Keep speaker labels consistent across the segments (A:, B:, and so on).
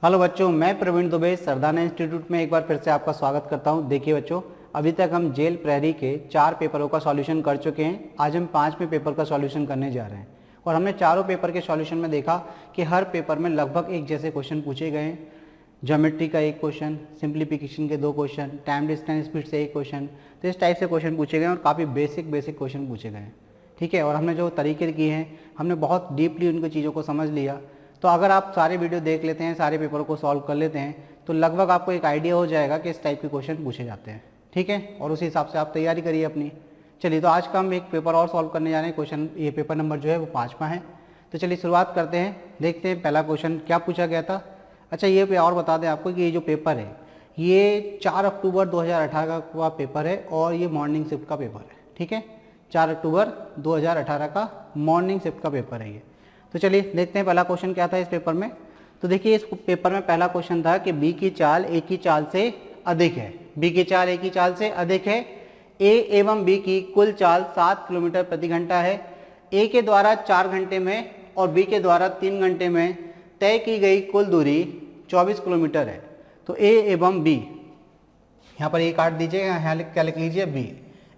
A: Hello बच्चों, मैं Praveen Dubey Sardana institute में एक बार फिर से आपका स्वागत करता हूं। देखिए बच्चों, अभी तक हम जेल प्रहरी के 4 पेपरों का सॉल्यूशन कर चुके हैं। आज हम 5वें पेपर का सॉल्यूशन करने जा रहे हैं और हमने चारों पेपर के सॉल्यूशन में देखा कि हर पेपर में लगभग एक जैसे क्वेश्चन पूछे गए हैं। ज्योमेट्री का एक क्वेश्चन, सिंप्लीफिकेशन के 2 क्वेश्चन, टाइम डिस्टेंस स्पीड से एक क्वेश्चन, तो इस टाइप से क्वेश्चन पूछे गए और काफ़ी बेसिक क्वेश्चन पूछे गए हैं। ठीक है, और हमने जो तरीके किए हैं, हमने बहुत डीपली उनको चीज़ों को समझ लिया। तो अगर आप सारे वीडियो देख लेते हैं, सारे पेपरों को सॉल्व कर लेते हैं, तो लगभग आपको एक आइडिया हो जाएगा कि इस टाइप के क्वेश्चन पूछे जाते हैं। ठीक है, और उसी हिसाब से आप तैयारी करिए अपनी। चलिए, तो आज का हम एक पेपर और सॉल्व करने जा रहे हैं। क्वेश्चन ये पेपर नंबर जो है वो 5वां है। तो चलिए शुरुआत करते हैं, देखते हैं पहला क्वेश्चन क्या पूछा गया था। अच्छा, ये और बता दें आपको कि ये जो पेपर है ये 4 अक्टूबर 2018 का पेपर है और ये मॉर्निंग शिफ्ट का पेपर है। ठीक है, 4 अक्टूबर 2018 का मॉर्निंग शिफ्ट का पेपर है ये। तो चलिए देखते हैं पहला क्वेश्चन क्या था इस पेपर में। तो देखिए, इस पेपर में पहला क्वेश्चन था कि बी की चाल ए की चाल से अधिक है। बी की चाल ए की चाल से अधिक है। ए एवं बी की कुल चाल 7 किलोमीटर प्रति घंटा है। ए के द्वारा 4 घंटे में और बी के द्वारा 3 घंटे में तय की गई कुल दूरी 24 किलोमीटर है। तो ए एवं बी, यहाँ पर ए काट दीजिए, यहाँ क्या लिख लीजिए बी।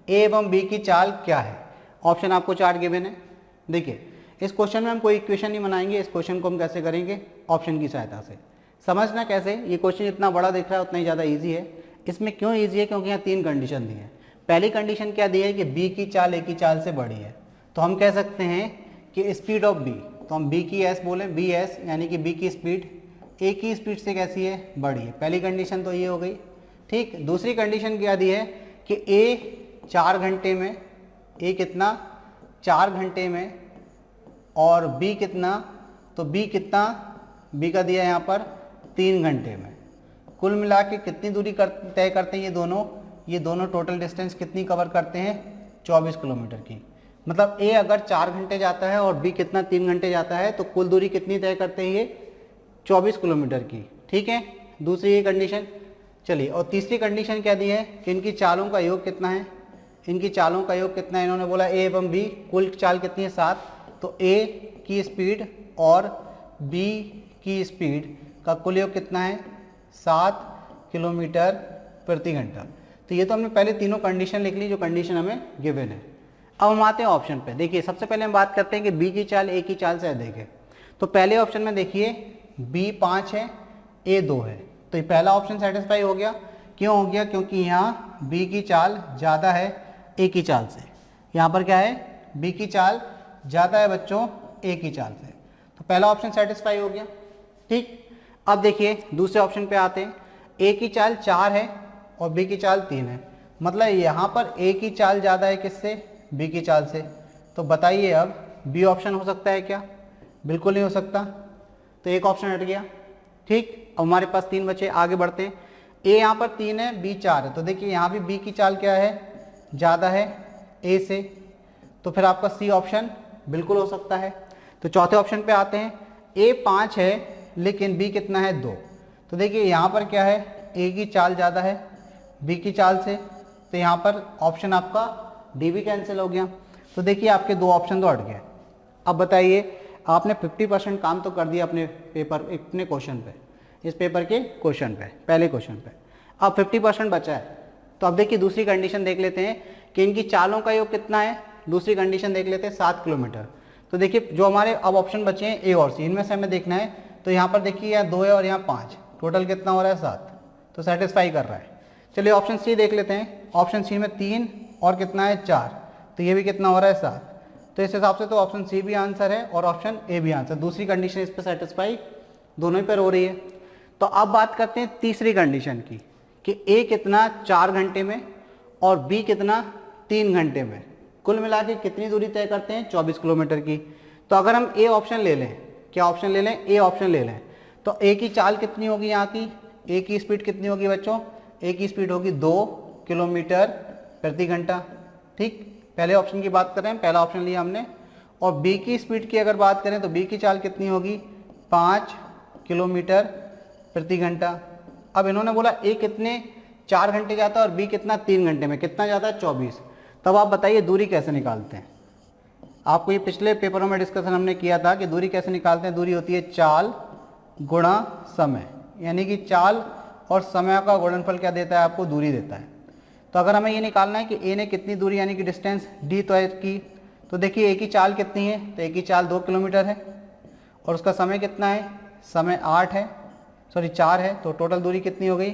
A: ए एवं बी की चाल क्या है? ऑप्शन आपको 4 गिवन है। देखिए, इस क्वेश्चन में हम कोई इक्वेशन नहीं बनाएंगे। इस क्वेश्चन को हम कैसे करेंगे? ऑप्शन की सहायता से। समझना कैसे, ये क्वेश्चन जितना बड़ा दिख रहा है उतना ही ज़्यादा ईजी है। इसमें क्यों ईजी है? क्योंकि यहाँ 3 कंडीशन दी है। पहली कंडीशन क्या दी है कि बी की चाल ए की चाल से बड़ी है। तो हम कह सकते हैं कि स्पीड ऑफ बी, तो हम बी की एस बोलें, बी एस यानी कि बी की स्पीड ए की स्पीड से कैसी है? बड़ी है। पहली कंडीशन तो ये हो गई। ठीक, दूसरी कंडीशन क्या दी है कि ए 4 घंटे में, ए कितना 4 घंटे में और बी कितना, तो बी कितना, बी का दिया यहाँ पर 3 घंटे में। कुल मिला के कितनी दूरी तय करते हैं ये दोनों टोटल डिस्टेंस कितनी कवर करते हैं? 24 किलोमीटर की। मतलब ए अगर 4 घंटे जाता है और बी कितना 3 घंटे जाता है, तो कुल दूरी कितनी तय करते हैं ये? 24 किलोमीटर की। ठीक है, दूसरी ये कंडीशन। चलिए, और तीसरी कंडीशन क्या दी है कि इनकी चालों का योग कितना है? इनकी चालों का योग कितना है? इन्होंने बोला ए एवं बी कुल चाल कितनी है? 7। तो ए की स्पीड और बी की स्पीड का कुल योग कितना है? 7 किलोमीटर प्रति घंटा। तो ये तो हमने पहले तीनों कंडीशन लिख ली जो कंडीशन हमें गिवन है। अब हम आते हैं ऑप्शन पे। देखिए, सबसे पहले हम बात करते हैं कि बी की चाल ए की चाल से अधिक है। तो पहले ऑप्शन में देखिए बी 5 है, ए 2 है। तो ये पहला ऑप्शन सेटिस्फाई हो गया। क्यों हो गया? क्योंकि यहाँ बी की चाल ज़्यादा है ए की चाल से। यहाँ पर क्या है? बी की चाल ज़्यादा है बच्चों ए की चाल से। तो पहला ऑप्शन सेटिस्फाई हो गया। ठीक, अब देखिए दूसरे ऑप्शन पे आते हैं। ए की चाल 4 है और बी की चाल 3 है। मतलब यहाँ पर ए की चाल ज़्यादा है किससे? बी की चाल से। तो बताइए अब बी ऑप्शन हो सकता है क्या? बिल्कुल नहीं हो सकता। तो एक ऑप्शन हट गया। ठीक, अब हमारे पास 3 बचे। आगे बढ़ते हैं। ए यहाँ पर 3 है, बी 4 है। तो देखिए यहाँ भी बी की चाल क्या है? ज़्यादा है ए से। तो फिर आपका सी ऑप्शन बिल्कुल हो सकता है। तो चौथे ऑप्शन पे आते हैं। ए 5 है लेकिन बी कितना है? 2। तो देखिए यहाँ पर क्या है? ए की चाल ज़्यादा है बी की चाल से। तो यहाँ पर ऑप्शन आपका डी भी कैंसिल हो गया। तो देखिए आपके 2 ऑप्शन तो हट गए। अब बताइए, आपने 50% काम तो कर दिया अपने क्वेश्चन पे, इस पेपर के क्वेश्चन पे, पहले क्वेश्चन पे। अब 50% बचा है। तो अब देखिए दूसरी कंडीशन देख लेते हैं कि इनकी चालों का योग कितना है। दूसरी कंडीशन देख लेते हैं 7 किलोमीटर। तो देखिए जो हमारे अब ऑप्शन बचे हैं ए और सी, इनमें से हमें देखना है। तो यहाँ पर देखिए यहाँ 2 है और यहाँ 5, टोटल कितना हो रहा है? 7। तो सेटिस्फाई कर रहा है। चलिए ऑप्शन सी देख लेते हैं। ऑप्शन सी में 3 और कितना है? 4। तो ये भी कितना हो रहा है? 7। तो इस हिसाब से तो ऑप्शन सी भी आंसर है और ऑप्शन ए भी आंसर। दूसरी कंडीशन इस पर सेटिस्फाई दोनों ही पर हो रही है। तो अब बात करते हैं तीसरी कंडीशन की कि ए कितना 4 घंटे में और बी कितना 3 घंटे में। कुल मिला के कितनी दूरी तय करते हैं? 24 किलोमीटर की। तो अगर हम ए ऑप्शन ले लें, क्या ऑप्शन ले लें? ए ऑप्शन ले लें। तो ए की चाल कितनी होगी यहाँ की? ए की स्पीड कितनी होगी बच्चों? ए की स्पीड होगी 2 किलोमीटर प्रति घंटा। ठीक, पहले ऑप्शन की बात करें, पहला ऑप्शन लिया हमने। और बी की स्पीड की अगर बात करें तो बी की चाल कितनी होगी? 5 किलोमीटर प्रति घंटा। अब इन्होंने बोला ए कितने 4 घंटे जाता है और बी कितना 3 घंटे में। कितना जाता है? 24। तब आप बताइए दूरी कैसे निकालते हैं? आपको ये पिछले पेपरों में डिस्कशन हमने किया था कि दूरी कैसे निकालते हैं। दूरी होती है चाल गुणा समय, यानी कि चाल और समय का गुणनफल क्या देता है आपको, दूरी देता है। तो अगर हमें ये निकालना है कि ए ने कितनी दूरी यानी कि डिस्टेंस डी तय की, तो देखिए ए की चाल कितनी है, तो ए की चाल 2 किलोमीटर है और उसका समय कितना है, समय 8 है, सॉरी 4 है, तो टोटल दूरी कितनी हो गई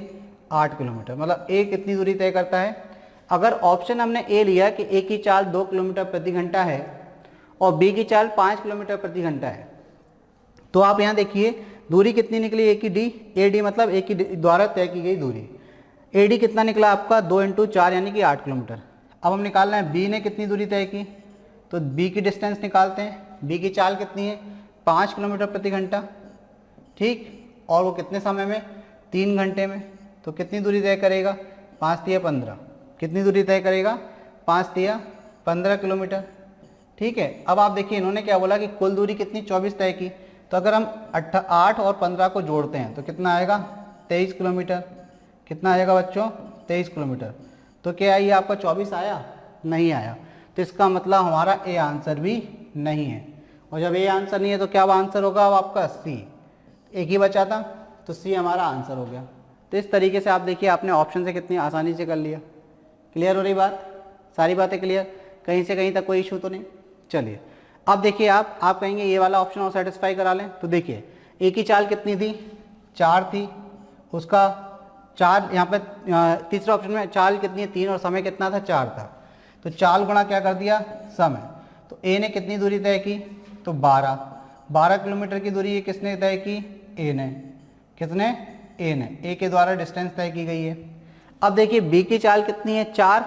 A: 8 किलोमीटर। मतलब ए कितनी दूरी तय करता है। अगर ऑप्शन हमने ए लिया कि ए की चाल 2 किलोमीटर प्रति घंटा है और बी की चाल 5 किलोमीटर प्रति घंटा है, तो आप यहाँ देखिए दूरी कितनी निकली ए की डी, ए डी मतलब ए की द्वारा तय की गई दूरी। ए डी कितना निकला आपका 2 × 4 यानी कि 8 किलोमीटर। अब हम निकालना है बी ने कितनी दूरी तय की, तो बी की डिस्टेंस निकालते हैं। बी की चाल कितनी है 5 किलोमीटर प्रति घंटा, ठीक, और वो कितने समय में 3 घंटे में, तो कितनी दूरी तय करेगा 5 × 3 = 15, कितनी दूरी तय करेगा 5 × 3 = 15 किलोमीटर, ठीक है। अब आप देखिए इन्होंने क्या बोला कि कुल दूरी कितनी 24 तय की, तो अगर हम 8 और 15 को जोड़ते हैं तो कितना आएगा 23 किलोमीटर, कितना आएगा बच्चों 23 किलोमीटर। तो क्या ये आपका 24 आया, नहीं आया, तो इसका मतलब हमारा ए आंसर भी नहीं है। और जब ए आंसर नहीं है तो क्या आंसर होगा अब आपका सी, एक ही बचा था, तो सी हमारा आंसर हो गया। तो इस तरीके से आप देखिए आपने ऑप्शन से कितनी आसानी से कर लिया। क्लियर हो रही बात, सारी बातें क्लियर, कहीं से कहीं तक कोई इशू तो नहीं। चलिए अब देखिए आप कहेंगे ये वाला ऑप्शन और सेटिस्फाई करा लें, तो देखिए ए की चाल कितनी थी 4 थी, उसका 4 यहाँ पे तीसरे ऑप्शन में चाल कितनी है 3 और समय कितना था 4 था, तो चाल गुणा क्या कर दिया समय। तो ए ने कितनी दूरी तय की, तो 12 किलोमीटर की दूरी ये किसने तय की, ए ने, कितने, ए ने, ए के द्वारा डिस्टेंस तय की गई है। अब देखिए बी की चाल कितनी है 4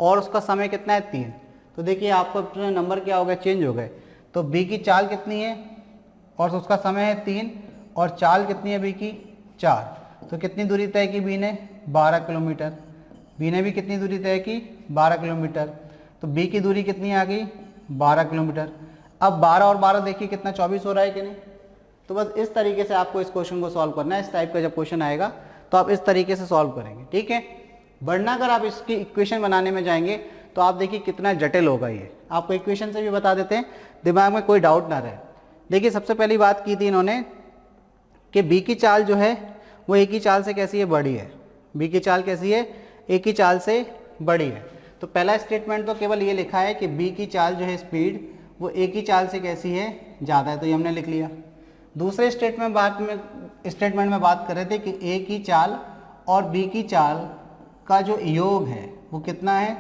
A: और उसका समय कितना है 3, तो देखिए आपको अपने नंबर क्या हो गए चेंज हो गए। तो बी की चाल कितनी है और उसका समय है 3 और चाल कितनी है बी की 4, तो कितनी दूरी तय की बी ने 12 किलोमीटर, बी ने भी कितनी दूरी तय की 12 किलोमीटर, तो बी की दूरी कितनी आ गई 12 किलोमीटर। अब 12 और 12 देखिए कितना 24 हो रहा है कि नहीं। तो बस इस तरीके से आपको इस क्वेश्चन को सॉल्व करना है। इस टाइप का जब क्वेश्चन आएगा तो आप इस तरीके से सॉल्व करेंगे, ठीक है। वरना अगर आप इसकी इक्वेशन बनाने में जाएंगे तो आप देखिए कितना जटिल होगा। ये आपको इक्वेशन से भी बता देते हैं, दिमाग में कोई डाउट ना रहे। देखिए सबसे पहली बात की थी इन्होंने कि बी की चाल जो है वो ए की चाल से कैसी है, बड़ी है। बी की चाल कैसी है, ए की चाल से बड़ी है। तो पहला स्टेटमेंट तो केवल ये लिखा है कि बी की चाल जो है स्पीड वो ए की चाल से कैसी है, ज़्यादा है, तो ये हमने लिख लिया। दूसरे स्टेटमेंट में बात कर रहे थे कि ए की चाल और बी की चाल का जो योग है वो कितना है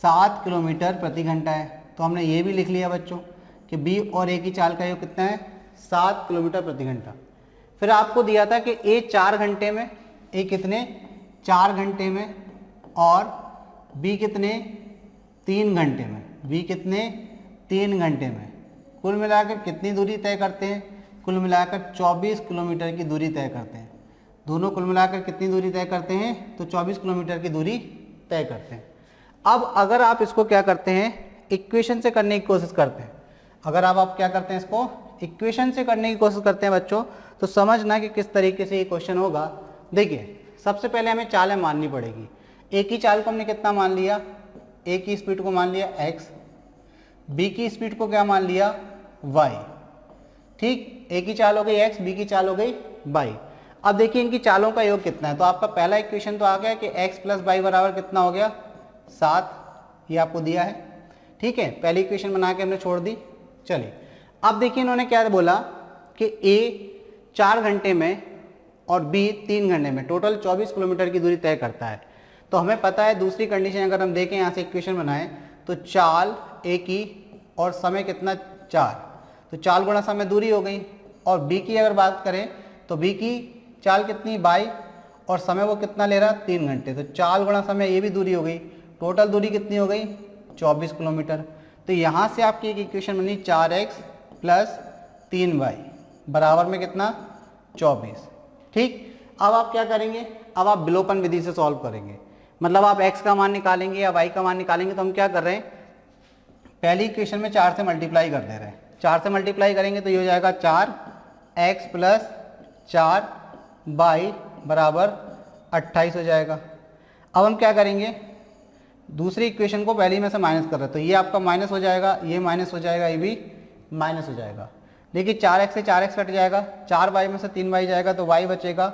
A: 7 किलोमीटर प्रति घंटा है। तो हमने ये भी लिख लिया बच्चों कि बी और ए की चाल का योग कितना है 7 किलोमीटर प्रति घंटा। फिर आपको दिया था कि ए 4 घंटे में, ए कितने 4 घंटे में और बी कितने 3 घंटे में, बी कितने 3 घंटे में। कुल मिलाकर कितनी दूरी तय करते हैं, कुल मिलाकर 24 किलोमीटर की दूरी तय करते हैं। दोनों कुल मिलाकर कितनी दूरी तय करते हैं, तो 24 किलोमीटर की दूरी तय करते हैं। अब अगर आप इसको क्या करते हैं, इक्वेशन से करने की कोशिश करते हैं, अगर आप क्या करते हैं, इसको इक्वेशन से करने की कोशिश करते हैं बच्चों, तो समझना कि किस तरीके से ये क्वेश्चन होगा। देखिए सबसे पहले हमें चालें माननी पड़ेगी। ए की चाल को हमने कितना मान लिया, ए की स्पीड को मान लिया x, बी की स्पीड को क्या मान लिया y, ठीक। ए की चाल हो गई x, बी की चाल हो गई y। अब देखिए इनकी चालों का योग कितना है, तो आपका पहला इक्वेशन तो आ गया कि x + y बराबर कितना हो गया 7, ये आपको दिया है, ठीक है। पहली इक्वेशन बना के हमने छोड़ दी। चलिए अब देखिए इन्होंने क्या बोला कि a 4 घंटे में और b 3 घंटे में टोटल 24 किलोमीटर की दूरी तय करता है। तो हमें पता है दूसरी कंडीशन अगर हम देखें यहाँ से इक्वेशन बनाएं तो चाल a की और समय कितना 4, तो चाल गुणा समय दूरी हो गई। और b की अगर बात करें तो b की चाल कितनी 22 और समय वो कितना ले रहा 3 घंटे, तो चाल गुणा समय ये भी दूरी हो गई, टोटल दूरी कितनी हो गई 24 किलोमीटर। तो यहाँ से आपकी एक इक्वेशन बनी 4x + 3y बराबर में कितना 24, ठीक। अब आप क्या करेंगे, अब आप विलोपन विधि से सॉल्व करेंगे, मतलब आप x का मान निकालेंगे या y का मान निकालेंगे। तो हम क्या कर रहे हैं, पहली इक्वेशन में 4 से मल्टीप्लाई कर दे रहे हैं, 4 से मल्टीप्लाई करेंगे तो ये हो जाएगा 4x + 4y बराबर 28 हो जाएगा। अब हम क्या करेंगे, दूसरी इक्वेशन को पहली में से माइनस कर रहे हैं, तो ये आपका माइनस हो जाएगा, ये माइनस हो जाएगा, ये भी माइनस हो जाएगा। देखिए 4x से 4x कट जाएगा, 4y में से 3y जाएगा तो y बचेगा।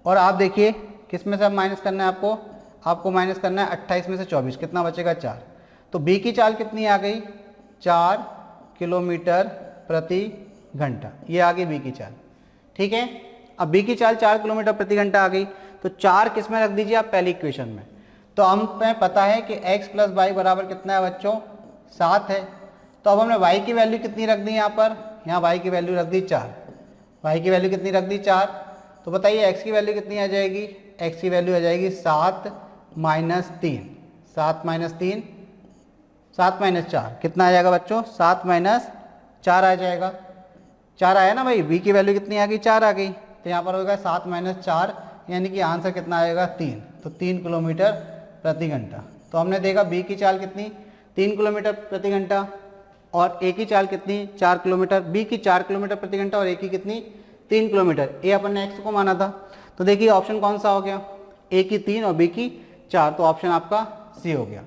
A: और आप देखिए किस में से अब माइनस करना है आपको माइनस करना है 28 में से 24, कितना बचेगा 4। तो b की चाल कितनी आ गई 4 किलोमीटर प्रति घंटा, ये आ गई b की चाल। ठीक है, अब b की चाल 4 किलोमीटर प्रति घंटा आ गई, तो 4 किस में रख दीजिए आप पहली इक्वेशन में। तो हमें पता है कि x प्लस वाई बराबर कितना है बच्चों 7 है। तो अब हमने y की वैल्यू कितनी रख दी यहाँ पर, यहाँ y की वैल्यू रख दी 4, y की वैल्यू कितनी रख दी 4। तो बताइए x की वैल्यू कितनी आ जाएगी, x की वैल्यू आ जाएगी 7 माइनस 3, 7 माइनस 3, 7 माइनस 4 कितना आ जाएगा बच्चों, 7 माइनस 4 आ जाएगा। 4 आया ना भाई, v की वैल्यू कितनी आ गई 4 आ गई, तो यहाँ पर होगा 7 माइनस 4, यानी कि आंसर कितना आएगा 3, तो 3 किलोमीटर प्रति घंटा। तो हमने देखा b की चाल कितनी 3 किलोमीटर प्रति घंटा और a की चाल कितनी 4 किलोमीटर, b की 4 किलोमीटर प्रति घंटा और a की कितनी 3 किलोमीटर। a अपन ने x को माना था, तो देखिए ऑप्शन कौन सा हो गया, a की 3 और b की 4, तो ऑप्शन आपका c हो गया।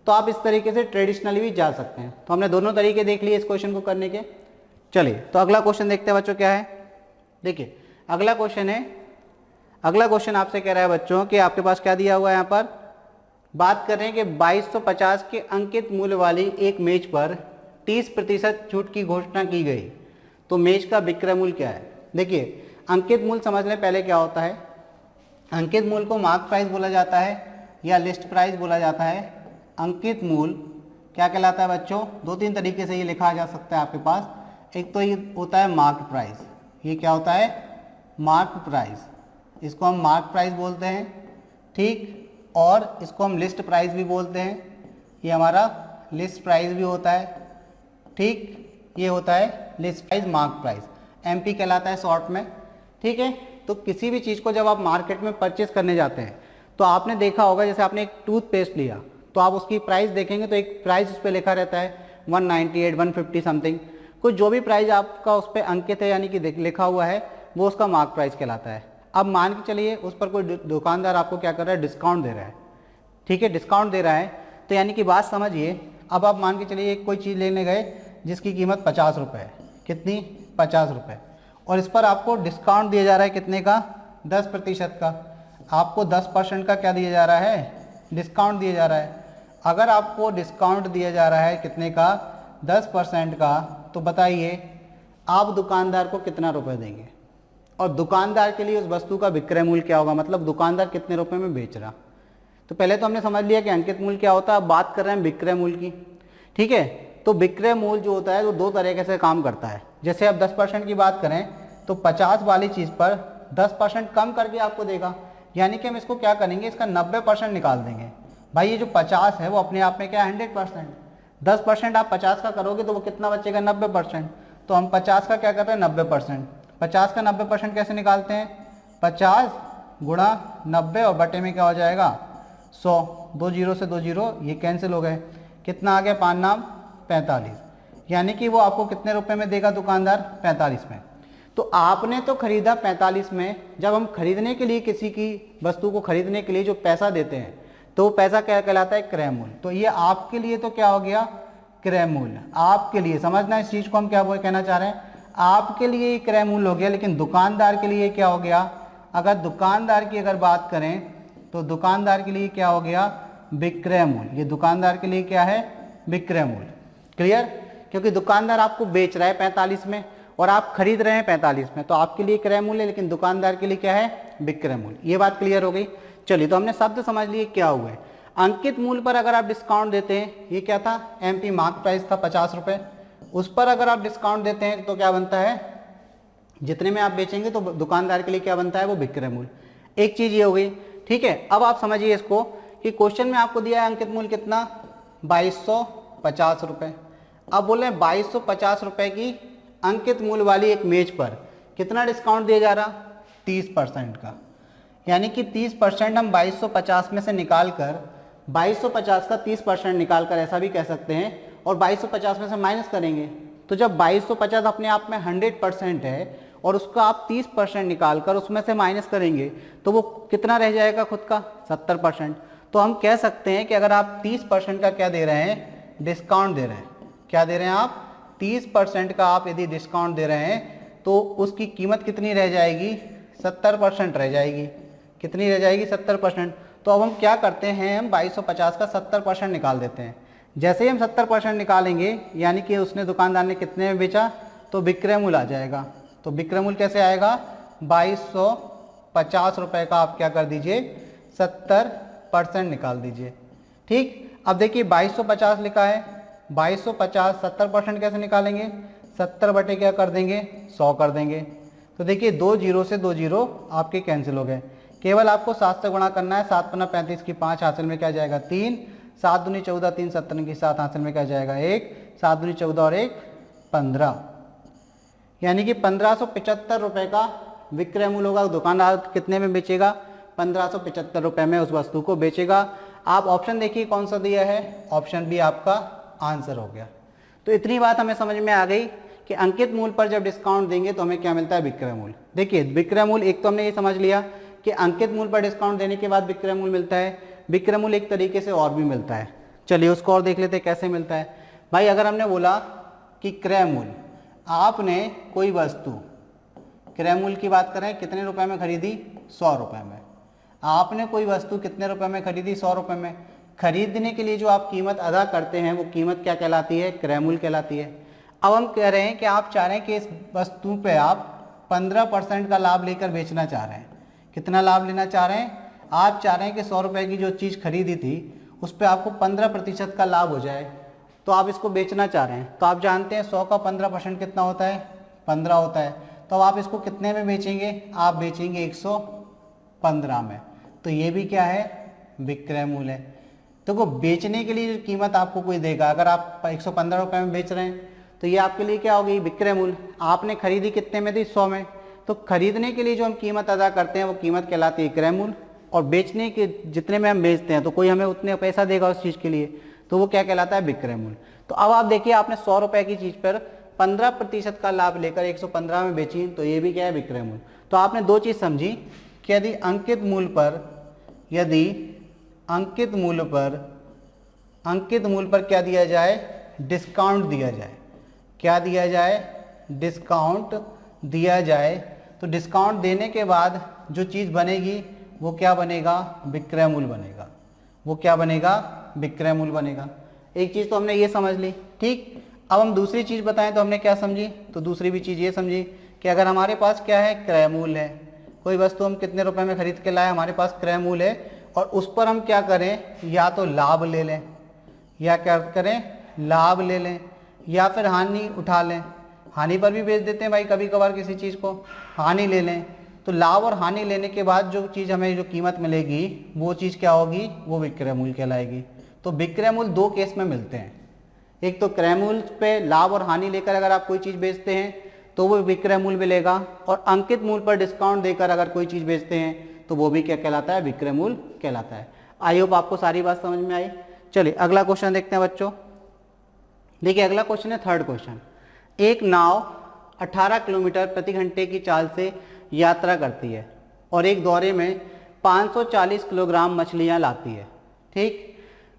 A: तो आप इस तरीके से ट्रेडिशनली भी जा सकते हैं। तो हमने दोनों तरीके देख लिए इस क्वेश्चन को करने के। चलिए तो अगला क्वेश्चन देखते हैं बच्चों क्या है। देखिए अगला क्वेश्चन है, अगला क्वेश्चन आपसे कह रहा है बच्चों कि आपके पास क्या दिया हुआ है, यहाँ पर बात कर रहे हैं कि 2250 के अंकित मूल्य वाली एक मेज पर 30% छूट की घोषणा की गई, तो मेज का विक्रय मूल्य क्या है। देखिए अंकित मूल्य समझ लें पहले क्या होता है। अंकित मूल्य को मार्क प्राइस बोला जाता है या लिस्ट प्राइस बोला जाता है। अंकित मूल्य क्या कहलाता है बच्चों, 2-3 तरीके से ये लिखा जा सकता है आपके पास। एक तो ये होता है मार्क प्राइस, ये क्या होता है मार्क प्राइस, इसको हम मार्क प्राइस बोलते हैं, ठीक। और इसको हम लिस्ट प्राइस भी बोलते हैं, ये हमारा लिस्ट प्राइस भी होता है, ठीक। ये होता है list price mark price, MP कहलाता है शॉर्ट में, ठीक है। तो किसी भी चीज़ को जब आप मार्केट में परचेस करने जाते हैं तो आपने देखा होगा, जैसे आपने एक टूथपेस्ट लिया तो आप उसकी प्राइस देखेंगे तो एक प्राइस उस पर लिखा रहता है 198, 150 समथिंग, कुछ जो भी प्राइस आपका उस पर अंकित है यानी कि लिखा हुआ है वो उसका मार्क प्राइस कहलाता है। अब मान के चलिए उस पर कोई दुकानदार आपको क्या कर रहा है, डिस्काउंट दे रहा है, ठीक है, डिस्काउंट दे रहा है, तो यानी कि बात समझिए। अब आप मान के चलिए कोई चीज़ लेने गए जिसकी कीमत 50 रुपये है, कितनी 50 रुपये, और इस पर आपको डिस्काउंट दिया जा रहा है कितने का 10% का, आपको 10% का क्या दिया जा रहा है, डिस्काउंट दिया जा रहा है। अगर आपको डिस्काउंट दिया जा रहा है कितने का 10% का, तो बताइए आप दुकानदार को कितना रुपए देंगे और दुकानदार के लिए उस वस्तु का विक्रय मूल्य क्या होगा, मतलब दुकानदार कितने रुपए में बेच रहा। तो पहले तो हमने समझ लिया कि अंकित मूल्य क्या होता है, अब बात कर रहे हैं विक्रय मूल्य की, ठीक है। तो विक्रय मूल्य जो होता है वो 2 तरीके से काम करता है। जैसे अब 10% की बात करें तो 50 वाली चीज़ पर 10% कम करके आपको देगा, यानी कि हम इसको क्या करेंगे, इसका 90% निकाल देंगे। भाई ये जो 50 है वो अपने आप में क्या है 100%, 10% आप 50 का करोगे तो वो कितना बचेगा 90%। तो हम 50 का क्या कर रहे हैं 90%, 50 का 90% कैसे निकालते हैं, 50 गुणा 90 और बटे में क्या हो जाएगा 100, 2 जीरो से 2 जीरो ये कैंसिल हो गए, कितना आ गया 5 नाम 45, यानी कि वो आपको कितने रुपए में देगा दुकानदार 45 में। तो आपने तो खरीदा 45 में, जब हम खरीदने के लिए किसी की वस्तु को खरीदने के लिए जो पैसा देते हैं तो वो पैसा क्या कहलाता है क्रय मूल्य। तो ये आपके लिए तो क्या हो गया क्रय मूल्य, आपके लिए समझना इस चीज़ को हम क्या कहना चाह रहे हैं, आपके लिए ये क्रय मूल्य हो गया, लेकिन दुकानदार के लिए क्या हो गया, अगर दुकानदार की अगर बात करें तो दुकानदार के लिए क्या हो गया विक्रय मूल्य, ये दुकानदार के लिए क्या है विक्रय मूल्य। क्लियर, क्योंकि दुकानदार आपको बेच रहा है 45 में और आप खरीद रहे हैं 45 में, तो आपके लिए क्रय मूल्य, लेकिन दुकानदार के लिए क्या है विक्रय मूल्य। ये बात क्लियर हो गई। चलिए तो हमने शब्द समझ लिए क्या हुआ है। अंकित मूल्य पर अगर आप डिस्काउंट देते हैं, ये क्या था एमपी मार्क प्राइस था 50 रुपये, उस पर अगर आप डिस्काउंट देते हैं तो क्या बनता है, जितने में आप बेचेंगे तो दुकानदार के लिए क्या बनता है वो विक्रय मूल्य। एक चीज़ ये हो गई, ठीक है। अब आप समझिए इसको कि क्वेश्चन में आपको दिया है अंकित मूल्य कितना 2250 रुपये। अब बोले 2250 रुपये की अंकित मूल्य वाली एक मेज पर कितना डिस्काउंट दिया जा रहा 30% का, यानी कि 30% हम 2250 में से निकाल कर 2250 का 30% निकाल कर ऐसा भी कह सकते हैं, और 2250 में से माइनस करेंगे। तो जब 2250 अपने आप में 100% है और उसका आप 30% निकाल कर उसमें से माइनस करेंगे तो वो कितना रह जाएगा खुद का 70%। तो हम कह सकते हैं कि अगर आप 30% का क्या दे रहे हैं डिस्काउंट दे रहे हैं, क्या दे रहे हैं आप 30% का आप यदि डिस्काउंट दे रहे हैं तो उसकी कीमत कितनी रह जाएगी, 70% रह जाएगी। कितनी रह जाएगी, 70%। तो अब हम क्या करते हैं, हम 2250 का 70% निकाल देते हैं। जैसे ही हम 70% निकालेंगे यानी कि उसने दुकानदार ने कितने में बेचा, तो विक्रय मूल्य आ जाएगा। तो विक्रय मूल्य कैसे आएगा, 2250 रुपये का आप क्या कर दीजिए, 70% निकाल दीजिए। ठीक, अब देखिए 2250 लिखा है, 2250 70% कैसे निकालेंगे, 70 बटे क्या कर देंगे, 100 कर देंगे। तो देखिए 2 जीरो से 2 जीरो आपके कैंसिल हो गए। केवल आपको 7 से गुणा करना है, 7 पन्ना 35 की 5 हासिल में क्या जाएगा 3, 7 दूनी 14, 3 17 की 7 हासिल में क्या जाएगा 1, 7 दूनी 14 और 1 15, यानी कि 1575 रुपये का विक्रय मूल्य होगा। दुकानदार कितने में बेचेगा, 1575 रुपये में उस वस्तु को बेचेगा। आप ऑप्शन देखिए कौन सा दिया है, ऑप्शन बी आपका आंसर हो गया। तो इतनी बात हमें समझ में आ गई कि अंकित मूल्य पर जब डिस्काउंट देंगे तो हमें क्या मिलता है, विक्रय मूल्य। देखिए विक्रय मूल्य एक तो हमने ये समझ लिया कि अंकित मूल्य पर डिस्काउंट देने के बाद विक्रय मूल्य मिलता है। विक्रय मूल्य एक तरीके से और भी मिलता है, चलिए उसको और देख लेते हैं कैसे मिलता है। भाई अगर हमने बोला कि क्रय मूल्य, आपने कोई वस्तु क्रय मूल्य की बात करें कितने रुपए में खरीदी, 100 रुपये में। आपने कोई वस्तु कितने रुपए में खरीदी, 100 रुपये में। खरीदने के लिए जो आप कीमत अदा करते हैं वो कीमत क्या कहलाती है, क्रय मूल्य कहलाती है। अब हम कह रहे हैं कि आप चाह रहे हैं कि इस वस्तु पे आप 15% का लाभ लेकर बेचना चाह रहे हैं। कितना लाभ लेना चाह रहे हैं, आप चाह रहे हैं कि 100 रुपये की जो चीज़ खरीदी थी उस पर आपको 15% का लाभ हो जाए, तो आप इसको बेचना चाह रहे हैं। तो आप जानते हैं 100 का 15% कितना होता है, 15 होता है। तो आप इसको कितने में बेचेंगे, आप बेचेंगे 115 में। तो ये भी क्या है, विक्रय मूल्य है। तो बेचने के लिए कीमत आपको कोई देगा, अगर आप 115 रुपये में बेच रहे हैं तो ये आपके लिए क्या होगी, विक्रय मूल्य। आपने खरीदी कितने में थी, 100 में। तो खरीदने के लिए जो हम कीमत अदा करते हैं वो कीमत कहलाती है क्रय मूल्य, और बेचने के जितने में हम बेचते हैं तो कोई हमें उतने पैसा देगा उस चीज़ के लिए, तो वो क्या कहलाता है, विक्रय मूल्य। तो अब आप देखिए आपने 100 रुपये की चीज़ पर 15% का लाभ लेकर 115 में बेची, तो ये भी क्या है, विक्रय मूल्य। तो आपने दो चीज़ समझी कि यदि अंकित मूल्य पर क्या दिया जाए, डिस्काउंट दिया जाए। क्या दिया जाए, डिस्काउंट दिया जाए। तो डिस्काउंट देने के बाद जो चीज़ बनेगी वो क्या बनेगा, विक्रय मूल्य बनेगा। वो क्या बनेगा, विक्रय मूल्य बनेगा। एक चीज़ तो हमने ये समझ ली। ठीक, अब हम दूसरी चीज़ बताएं तो हमने क्या समझी, तो दूसरी भी चीज़ ये समझी कि अगर हमारे पास क्या है, क्रय मूल्य है, कोई वस्तु हम कितने रुपए में खरीद के लाए, हमारे पास क्रय मूल्य है, और उस पर हम क्या करें, या तो लाभ ले लें, या क्या करें, लाभ ले लें, या फिर हानि उठा लें। हानि पर भी बेच देते हैं भाई कभी कभार किसी चीज़ को, हानि ले लें। तो लाभ और हानि लेने के बाद जो चीज़ हमें जो कीमत मिलेगी वो चीज़ क्या होगी, वो विक्रय मूल्य कहलाएगी। तो विक्रय मूल्य दो केस में मिलते हैं, एक तो क्रय मूल्य पे लाभ और हानि लेकर अगर आप कोई चीज़ बेचते हैं तो वो विक्रय मूल्य मिलेगा, और अंकित मूल्य पर डिस्काउंट देकर अगर कोई चीज़ बेचते हैं तो वो भी क्या कहलाता है, विक्रय मूल्य कहलाता है। आई होप आपको सारी बात समझ में आई। चलिए अगला क्वेश्चन देखते हैं बच्चों। देखिए अगला क्वेश्चन है थर्ड क्वेश्चन। एक नाव 18 किलोमीटर प्रति घंटे की चाल से यात्रा करती है और एक दौरे में 540 किलोग्राम मछलियां लाती है। ठीक,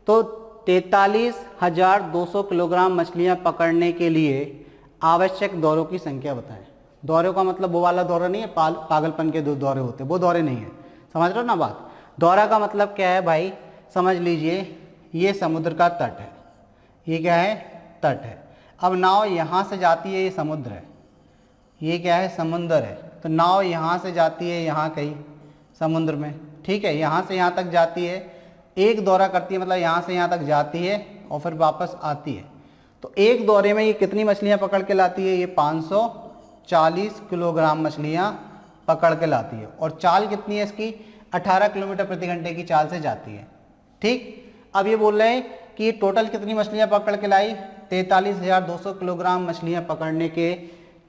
A: तो 43,200 किलोग्राम मछलियां पकड़ने के लिए आवश्यक दौरों की संख्या बताएं। दौरे का मतलब वो वाला दौरा नहीं है, पागलपन के दो दौरे होते हैं, वो दौरे नहीं है, समझ रहे हो ना बात। दौरा का मतलब क्या है भाई, समझ लीजिए ये समुद्र का तट है, ये क्या है, तट है। अब नाव यहाँ से जाती है, ये समुद्र है, ये क्या है, समुद्र है। तो नाव यहाँ से जाती है यहाँ कहीं समुद्र में, ठीक है, यहाँ से यहाँ तक जाती है, एक दौरा करती है, मतलब यहाँ से यहाँ तक जाती है और फिर वापस आती है। तो एक दौरे में ये कितनी मछलियाँ पकड़ के लाती है, ये 540 किलोग्राम मछलियाँ पकड़ के लाती है, और चाल कितनी है इसकी, 18 किलोमीटर प्रति घंटे की चाल से जाती है। ठीक, अब ये बोल रहे हैं कि टोटल कितनी मछलियाँ पकड़ के लाई, 43,200 किलोग्राम मछलियाँ पकड़ने के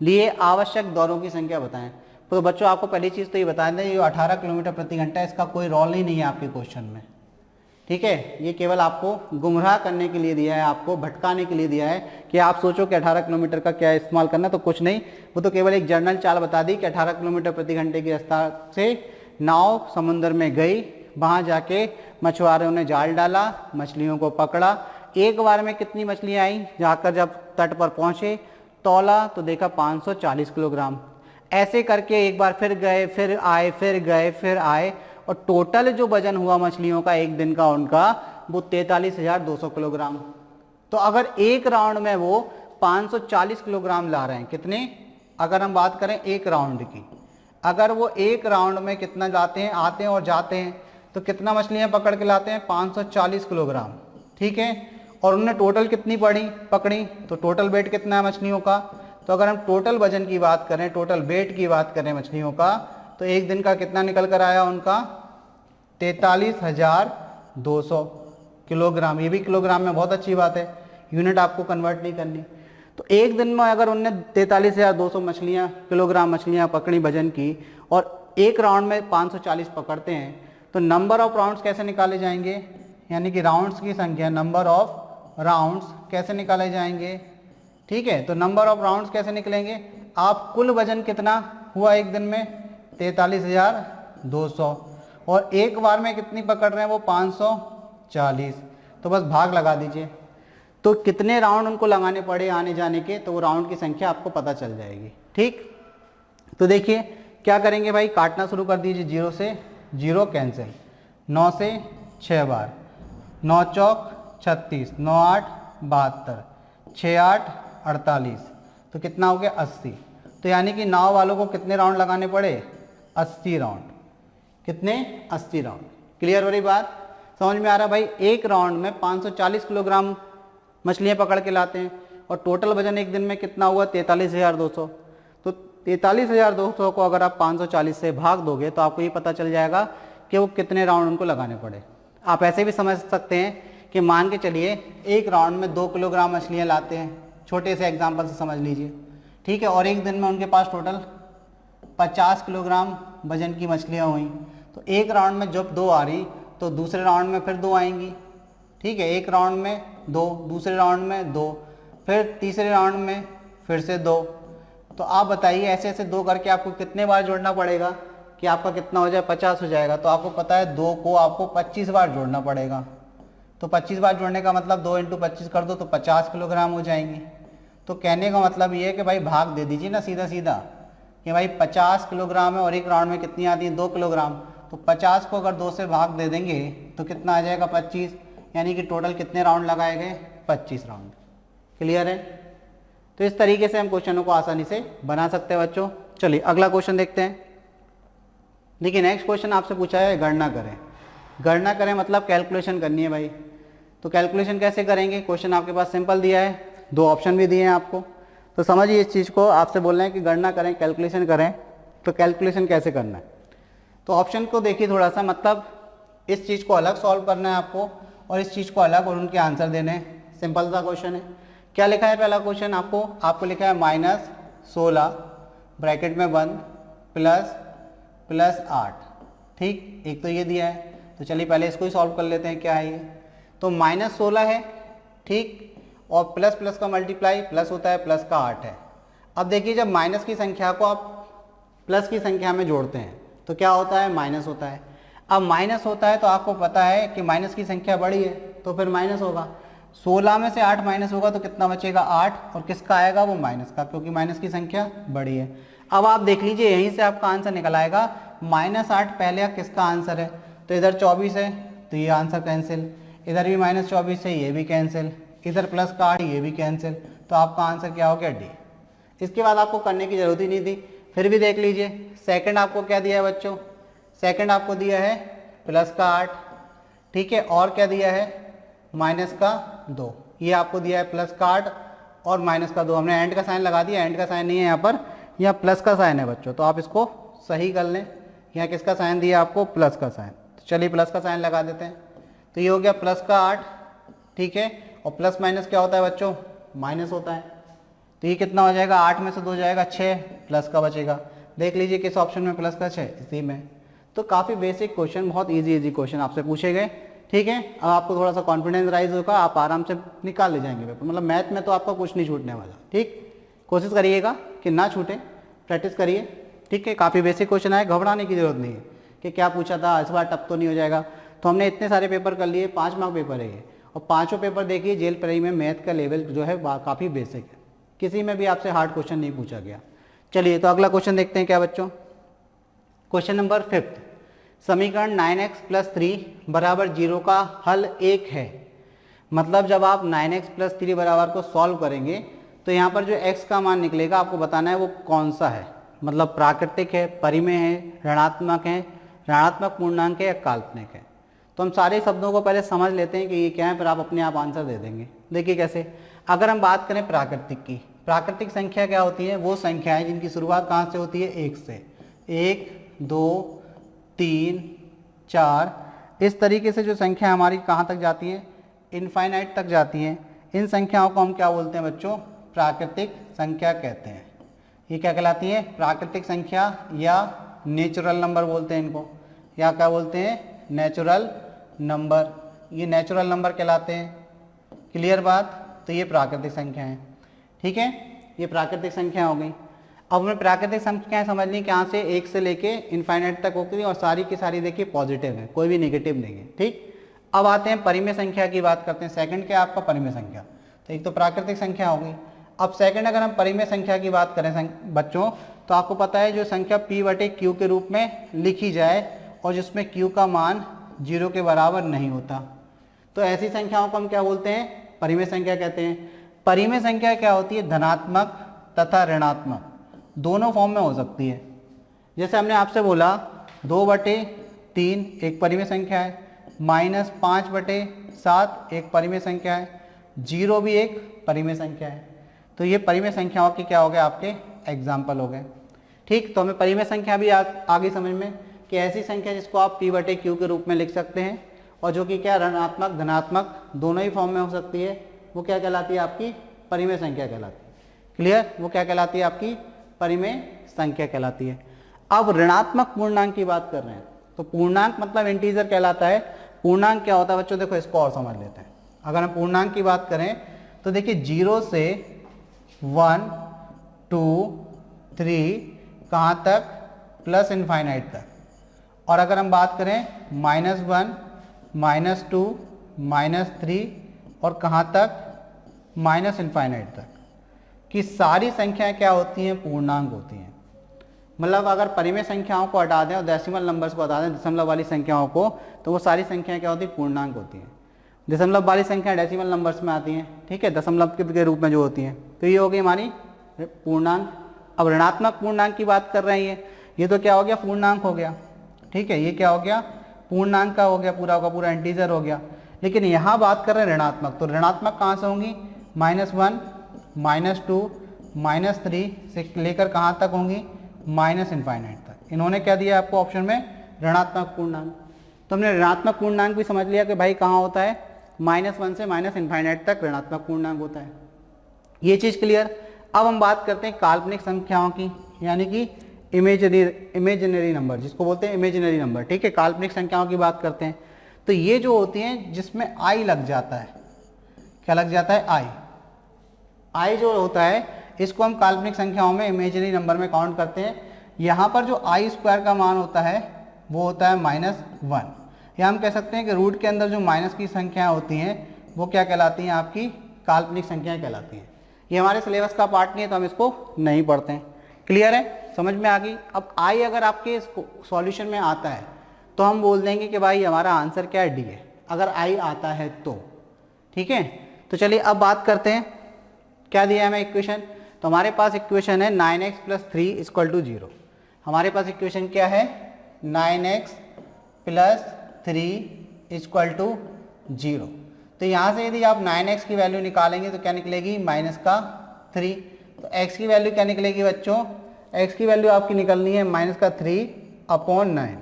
A: लिए आवश्यक दौरों की संख्या बताएं। तो बच्चों आपको पहली चीज़ तो ये बता दें, ये 18 किलोमीटर प्रति घंटा, इसका कोई रोल ही नहीं है आपके क्वेश्चन में। ठीक है, ये केवल आपको गुमराह करने के लिए दिया है, आपको भटकाने के लिए दिया है कि आप सोचो कि 18 किलोमीटर का क्या इस्तेमाल करना, तो कुछ नहीं, वो तो केवल एक जर्नल चाल बता दी कि 18 किलोमीटर प्रति घंटे की रफ्तार से नाव समुद्र में गई, वहाँ जाके मछुआरों ने जाल डाला, मछलियों को पकड़ा, एक बार में कितनी मछलियाँ आई, जाकर जब तट पर पहुँचे तौला तो देखा 540 किलोग्राम। ऐसे करके एक बार फिर गए, फिर आए, फिर गए, फिर आए, और टोटल जो वजन हुआ मछलियों का एक दिन का उनका वो 43,200 किलोग्राम। तो अगर एक राउंड में वो 540 किलोग्राम ला रहे हैं, कितने, अगर हम बात करें एक राउंड की, अगर वो एक राउंड में कितना लाते हैं, आते हैं और जाते हैं, तो कितना मछलियां पकड़ के लाते हैं, 540 किलोग्राम, ठीक है। और उन्होंने टोटल कितनी पकड़ी, तो टोटल वेट कितना है मछलियों का, तो अगर हम टोटल वजन की बात करें, टोटल वेट की बात करें मछलियों का, तो एक दिन का कितना निकल कर आया उनका, 43,200 किलोग्राम। ये भी किलोग्राम में बहुत अच्छी बात है, यूनिट आपको कन्वर्ट नहीं करनी। तो एक दिन में अगर उनने 43,200 मछलियाँ किलोग्राम मछलियाँ पकड़ी वजन की, और एक राउंड में 540 पकड़ते हैं, तो नंबर ऑफ राउंड्स कैसे निकाले जाएंगे, यानी कि राउंड्स की संख्या, नंबर ऑफ राउंड्स कैसे निकाले जाएंगे, ठीक है। तो नंबर ऑफ राउंड्स कैसे निकलेंगे, आप कुल वजन कितना हुआ एक दिन में, 43,200, और एक बार में कितनी पकड़ रहे हैं वो 540, तो बस भाग लगा दीजिए। तो कितने राउंड उनको लगाने पड़े आने जाने के, तो वो राउंड की संख्या आपको पता चल जाएगी, ठीक। तो देखिए क्या करेंगे भाई, काटना शुरू कर दीजिए, 0 से 0 कैंसिल, 9 से 6 बार, 9 चौक 36, 9 8 72, 6 8 48, तो कितना हो गया 80। तो यानी कि नाव वालों को कितने राउंड लगाने पड़े, 80 राउंड, कितने, 80 राउंड। क्लियर हो रही बात, समझ में आ रहा भाई। एक राउंड में 540 किलोग्राम मछलियाँ पकड़ के लाते हैं, और टोटल वजन एक दिन में कितना हुआ, 43,200। तो 43,200 को अगर आप 540 से भाग दोगे तो आपको ये पता चल जाएगा कि वो कितने राउंड उनको लगाने पड़े। आप ऐसे भी समझ सकते हैं कि मान के चलिए एक राउंड में 2 किलोग्राम मछलियाँ लाते हैं, छोटे से एग्जाम्पल से समझ लीजिए, ठीक है, और एक दिन में उनके पास टोटल 50 किलोग्राम वजन की मछलियाँ हुई, तो एक राउंड में जब 2 आ रही तो दूसरे राउंड में फिर 2 आएंगी, ठीक है, एक राउंड में 2, दूसरे राउंड में 2, फिर तीसरे राउंड में फिर से 2। तो आप बताइए ऐसे ऐसे 2 करके आपको कितने बार जोड़ना पड़ेगा कि आपका कितना हो जाए, 50 हो जाएगा। तो आपको पता है 2 को आपको 25 बार जोड़ना पड़ेगा, तो 25 बार जोड़ने का मतलब 2 × 25 कर दो तो 50 किलोग्राम हो जाएंगी। तो कहने का मतलब ये है कि भाई भाग दे दीजिए ना सीधा सीधा, कि भाई 50 किलोग्राम है और एक राउंड में कितनी आती है, 2 किलोग्राम, तो 50 को अगर 2 से भाग दे देंगे तो कितना आ जाएगा, 25, यानी कि टोटल कितने राउंड लगाए गए, 25 राउंड। क्लियर है। तो इस तरीके से हम क्वेश्चनों को आसानी से बना सकते हैं बच्चों। चलिए अगला क्वेश्चन देखते हैं। देखिए नेक्स्ट क्वेश्चन आपसे पूछा है गणना करें। गणना करें मतलब कैलकुलेशन करनी है भाई। तो कैलकुलेशन कैसे करेंगे, क्वेश्चन आपके पास सिंपल दिया है, 2 ऑप्शन भी दिए हैं आपको, तो समझिए इस चीज़ को। आपसे बोल रहे हैं कि गणना करें, कैलकुलेशन करें, तो कैलकुलेशन कैसे करना है। तो ऑप्शन को देखिए थोड़ा सा, मतलब इस चीज़ को अलग सॉल्व करना है आपको और इस चीज़ को अलग, और उनके आंसर देने हैं। सिंपल सा क्वेश्चन है। क्या लिखा है पहला क्वेश्चन आपको लिखा है -16 ब्रैकेट में बंद प्लस 8, ठीक, एक तो ये दिया है। तो चलिए पहले इसको ही सॉल्व कर लेते हैं, क्या है ये। तो -16 है, ठीक, और प्लस प्लस का मल्टीप्लाई प्लस होता है, प्लस का 8 है। अब देखिए जब माइनस की संख्या को आप प्लस की संख्या में जोड़ते हैं तो क्या होता है, माइनस होता है। अब माइनस होता है तो आपको पता है कि माइनस की संख्या बड़ी है तो फिर माइनस होगा। 16 में से 8 माइनस होगा तो कितना बचेगा, 8, और किसका आएगा, वो माइनस का, क्योंकि माइनस की संख्या बड़ी है। अब आप देख लीजिए यहीं से आपका आंसर निकल आएगा -8 पहले किसका आंसर है, तो इधर 24 है तो ये आंसर कैंसिल, इधर भी -24 है ये भी कैंसिल, इधर प्लस का 8 ये भी कैंसिल, तो आपका आंसर क्या हो गया, डी। इसके बाद आपको करने की जरूरत ही नहीं थी। फिर भी देख लीजिए सेकंड आपको क्या दिया है बच्चों, सेकंड आपको दिया है प्लस का 8, ठीक है, और क्या दिया है माइनस का 2, ये आपको दिया है प्लस का 8 और माइनस का 2। हमने एंड का साइन लगा दिया, एंड का साइन नहीं है यहाँ पर, यहाँ प्लस का साइन है बच्चों, तो आप इसको सही कर लें। यहाँ किसका साइन दिया आपको, प्लस का साइन, तो चलिए प्लस का साइन लगा देते हैं। तो ये हो गया प्लस का 8, ठीक है, और प्लस माइनस क्या होता है बच्चों, माइनस होता है। तो ये कितना हो जाएगा, 8 में से 2 जाएगा 6, प्लस का बचेगा। देख लीजिए किस ऑप्शन में प्लस का 6, इसी में। तो काफ़ी बेसिक क्वेश्चन, बहुत इजी क्वेश्चन आपसे पूछे गए, ठीक है। अब आपको थोड़ा सा कॉन्फिडेंस राइज होगा, आप आराम से निकाल ले जाएंगे पेपर, मतलब मैथ में तो आपका कुछ नहीं छूटने वाला, ठीक। कोशिश करिएगा कि ना छूटे, प्रैक्टिस करिए, ठीक है। काफ़ी बेसिक क्वेश्चन है, घबराने की जरूरत नहीं है कि क्या पूछा था, इस बार टफ तो नहीं हो जाएगा। तो हमने इतने सारे पेपर कर लिए, 5 मार्क पेपर है ये, और पांचों पेपर देखिए जेल प्रहरी में मैथ का लेवल जो है काफ़ी बेसिक है, किसी में भी आपसे हार्ड क्वेश्चन नहीं पूछा गया। चलिए तो अगला क्वेश्चन देखते हैं क्या बच्चों। क्वेश्चन नंबर 5, समीकरण 9x + 3 = 0 का हल 1 है। मतलब जब आप 9x + 3 बराबर को सॉल्व करेंगे तो यहाँ पर जो x का मान निकलेगा आपको बताना है वो कौन सा है, मतलब प्राकृतिक है, परिमेय है, ऋणात्मक पूर्णांक है या काल्पनिक है। तो हम सारे शब्दों को पहले समझ लेते हैं कि ये क्या है, फिर आप अपने आप आंसर दे देंगे। देखिए कैसे, अगर हम बात करें प्राकृतिक की, प्राकृतिक संख्या क्या होती है, वो संख्याएं जिनकी शुरुआत कहाँ से होती है, 1 से। 1 2 3 4 इस तरीके से जो संख्या हमारी कहाँ तक जाती हैं, इनफाइनाइट तक जाती हैं। इन संख्याओं को हम क्या बोलते हैं बच्चों, प्राकृतिक संख्या कहते हैं। ये क्या कहलाती है, प्राकृतिक संख्या या नेचुरल नंबर बोलते हैं इनको, या क्या बोलते हैं, नेचुरल नंबर। ये नेचुरल नंबर कहलाते हैं। क्लियर बात, तो ये प्राकृतिक संख्या है। ठीक है, ये प्राकृतिक संख्या हो गई। अब हमें प्राकृतिक संख्याएं समझ ली कहाँ से, 1 से लेके इनफाइनाइट तक होती है और सारी की सारी देखिए पॉजिटिव है, कोई भी नेगेटिव नहीं है। ठीक, अब आते हैं परिमेय संख्या की बात करते हैं। सेकंड क्या आपका, परिमेय संख्या। तो एक तो प्राकृतिक संख्या हो गई। अब सेकंड अगर हम परिमेय संख्या की बात करें बच्चों, तो आपको पता है जो संख्या p/q के रूप में लिखी जाए और जिसमें q का मान 0 के बराबर नहीं होता, तो ऐसी संख्याओं को हम क्या बोलते हैं, परिमेय संख्या कहते हैं। परिमेय संख्या क्या होती है, धनात्मक तथा ऋणात्मक दोनों फॉर्म में हो सकती है। जैसे हमने आपसे बोला 2/3 एक परिमेय संख्या है, -5/7 एक परिमेय संख्या है, 0 भी एक परिमेय संख्या है। तो ये परिमेय संख्याओं के क्या हो गए, आपके एग्जाम्पल हो गए। ठीक, तो हमें परिमेय संख्या भी आगे समझ में कि ऐसी संख्या जिसको आप p/q के रूप में लिख सकते हैं और जो कि क्या ऋणात्मक धनात्मक दोनों ही फॉर्म में हो सकती है, वो क्या कहलाती है, आपकी परिमेय संख्या कहलाती है। क्लियर, वो क्या कहलाती है, आपकी परिमेय संख्या कहलाती है। अब ऋणात्मक पूर्णांक की बात कर रहे हैं, तो पूर्णांक मतलब इंटीजर कहलाता है। पूर्णांक क्या होता है बच्चों, देखो इसको और समझ लेते हैं। अगर हम पूर्णांक की बात करें तो देखिए 0 से 1 2 3 कहाँ तक, प्लस इनफाइनाइट तक। और अगर हम बात करें -1 -2 -3 और कहाँ तक, माइनस इनफाइनाइट तक, कि सारी संख्याएं क्या होती हैं, पूर्णांक होती हैं। मतलब अगर परिमेय संख्याओं को हटा दें और डेसिमल नंबर्स को हटा दें, दशमलव वाली संख्याओं को, तो वो सारी संख्याएं क्या होती हैं, पूर्णांक होती हैं। दशमलव वाली संख्या डेसिमल नंबर्स में आती हैं, ठीक है, दशमलव के रूप में जो होती हैं। तो ये हो गई हमारी पूर्णांक। अब ऋणात्मक पूर्णांक की बात कर रहे हैं, ये तो क्या हो गया, पूर्णांक हो गया। ठीक है, ये क्या हो गया, पूर्णांक का हो गया, पूरा का पूरा इंटीजर हो गया। लेकिन यहाँ बात कर रहे हैं ऋणात्मक, तो ऋणात्मक कहाँ से होंगी, -1 -2 -3 से लेकर कहाँ तक होंगी, माइनस इनफाइनाइट तक। इन्होंने क्या दिया आपको ऑप्शन में, ऋणात्मक पूर्णांक। तो हमने ऋणात्मक पूर्णांक भी समझ लिया कि भाई कहाँ होता है, -1 से माइनस इनफाइनाइट तक ऋणात्मक पूर्णांक होता है। ये चीज़ क्लियर। अब हम बात करते हैं काल्पनिक संख्याओं की, यानी कि इमेजिनरी नंबर, जिसको बोलते हैं इमेजिनरी नंबर। ठीक है, काल्पनिक संख्याओं की बात करते हैं। तो ये जो होती हैं जिसमें आई लग जाता है, क्या लग जाता है, आई जो होता है, इसको हम काल्पनिक संख्याओं में इमेजिनरी नंबर में काउंट करते हैं। यहाँ पर जो i² का मान होता है वो होता है -1, या हम कह सकते हैं कि रूट के अंदर जो माइनस की संख्याएं होती हैं वो क्या कहलाती हैं, आपकी काल्पनिक संख्याएं कहलाती हैं। ये हमारे सिलेबस का पार्ट नहीं है तो हम इसको नहीं पढ़ते हैं। क्लियर है, समझ में आ गई। अब आई अगर आपके सॉल्यूशन में आता है तो हम बोल देंगे कि भाई हमारा आंसर क्या है, डी है, अगर आई आता है तो। ठीक है, तो चलिए अब बात करते हैं क्या दिया है हमें इक्वेशन। तो हमारे पास इक्वेशन है 9x + 3 = 0। हमारे पास इक्वेशन क्या है, 9x + 3 = 0। तो यहाँ से यदि आप 9x की वैल्यू निकालेंगे तो क्या निकलेगी, -3। तो x की वैल्यू क्या निकलेगी बच्चों, x की वैल्यू आपकी निकलनी है -3/9।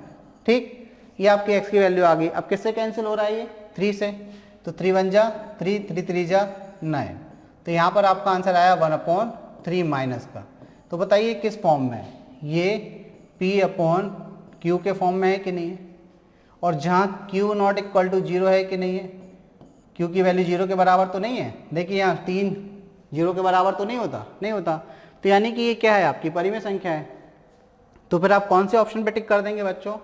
A: ठीक, ये आपकी x की वैल्यू आ गई। अब किससे कैंसिल हो रहा है, ये 3 से, तो 3 × 1 = 3, 3 × 3 = 9। तो यहाँ पर आपका आंसर आया 1/3 माइनस का। तो बताइए किस फॉर्म में है, ये p/q के फॉर्म में है कि नहीं है, और जहाँ q ≠ 0 है कि नहीं है, q की वैल्यू 0 के बराबर तो नहीं है। देखिए यहाँ 3 0 के बराबर तो नहीं होता। तो यानी कि ये क्या है, आपकी परिमेय संख्या है। तो फिर आप कौन से ऑप्शन पे टिक कर देंगे बच्चों,